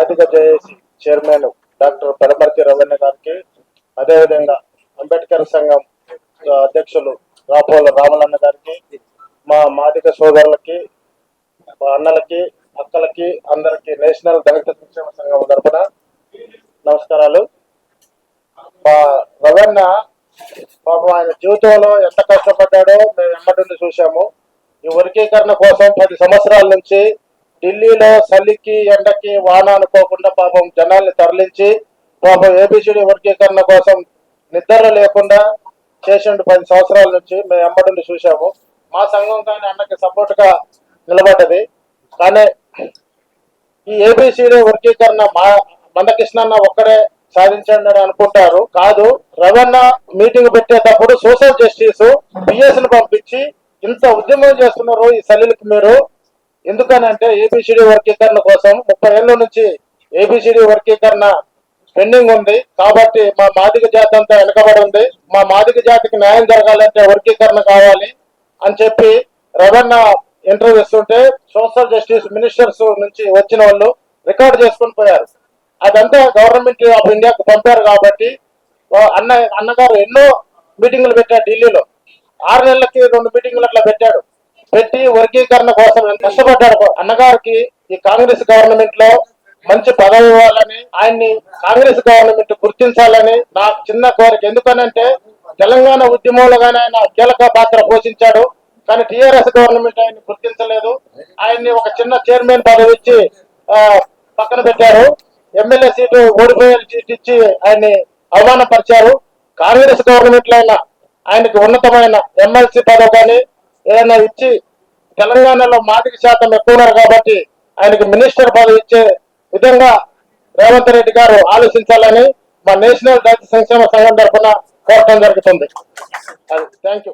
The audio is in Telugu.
Madiga JAC chairman doctor Pedamarthi Ravindra గారికి, అదేవిధంగా అంబేద్కర్ సంఘం అధ్యక్షులు రాపోల రామలన్న గారికి, మా మాదిగ సోదరులకి, మా అన్నలకి, అక్కలకి, అందరికి నేషనల్ దళిత సంక్షేమ సంఘం తరఫున నమస్కారాలు. మా రవణ పాపం ఆయన జీవితంలో ఎంత కష్టపడ్డాడో మేము ఎమ్మటి చూసాము. ఈ వర్గీకరణ కోసం 10 సంవత్సరాల నుంచి ఢిల్లీలో చలికి ఎండకి వాన అనుకోకుండా పాపం జనాల్ని తరలించి పాపం ఏబిసిడి వర్గీకరణ కోసం నిద్ర లేకుండా చేసిండు. 10 సంవత్సరాల నుంచి మేము ఎమ్మటి చూసాము. మా సంఘం కానీ అన్నకి సపోర్ట్ గా నిలబడ్డది. కానీ ఈ ఏబిసిడి వర్గీకరణ మందకృష్ణ ఒక్కడే సాధించండి అనుకుంటారు. కాదు, రవణ మీటింగ్ పెట్టేటప్పుడు సోషల్ జస్టిస్ బిఎస్ ను పంపించి ఇంత ఉద్యమం చేస్తున్నారు ఈ చలికి మీరు. ఎందుకనంటే ఏబిసిడి వర్గీకరణ కోసం 30 ఏళ్ళ నుంచి ఏబిసిడి వర్గీకరణ పెండింగ్ ఉంది. కాబట్టి మా మాదిగ జాతి అంతా వెనకబడి ఉంది. మా మాదిగ జాతికి న్యాయం జరగాలంటే వర్గీకరణ కావాలి అని చెప్పి రవణ ఇంటర్వ్యూ ఇస్తుంటే సోషల్ జస్టిస్ మినిస్టర్స్ నుంచి వచ్చిన వాళ్ళు రికార్డు చేసుకుని పోయారు. అదంతా గవర్నమెంట్ ఆఫ్ ఇండియాకు పంపారు. కాబట్టి అన్నగారు ఎన్నో మీటింగులు పెట్టారు. ఢిల్లీలో 6 నెలలకి 2 మీటింగులు అట్లా పెట్టి వర్గీకరణ కోసం కష్టపడ్డాడు. అన్నగారికి ఈ కాంగ్రెస్ గవర్నమెంట్ లో మంచి పదవి ఇవ్వాలని, ఆయన్ని కాంగ్రెస్ గవర్నమెంట్ గుర్తించాలని నా చిన్న కోరిక. ఎందుకనంటే తెలంగాణ ఉద్యమంలో గానీ ఆయన కీలక పాత్ర పోషించాడు. కానీ టిఆర్ఎస్ గవర్నమెంట్ ఆయన్ని గుర్తించలేదు. ఆయన్ని ఒక చిన్న చైర్మన్ పదవి ఇచ్చి పక్కన పెట్టారు. ఎమ్మెల్యే సీటు ఓడిపోయే సీట్ ఇచ్చి ఆయన్ని అవమానపరిచారు. కాంగ్రెస్ గవర్నమెంట్ లో ఆయనకి ఉన్నతమైన ఎమ్మెల్సీ పదవి కానీ ఏదైనా ఇచ్చి తెలంగాణలో మాదిగ శాతం ఎక్కువ ఉన్నారు కాబట్టి ఆయనకి మినిస్టర్ పదవి ఇచ్చే విధంగా రేవంత్ రెడ్డి గారు ఆలోచించాలని మా నేషనల్ దళిత సంక్షేమ సంఘం తరఫున కోరటం జరుగుతుంది. Thank you.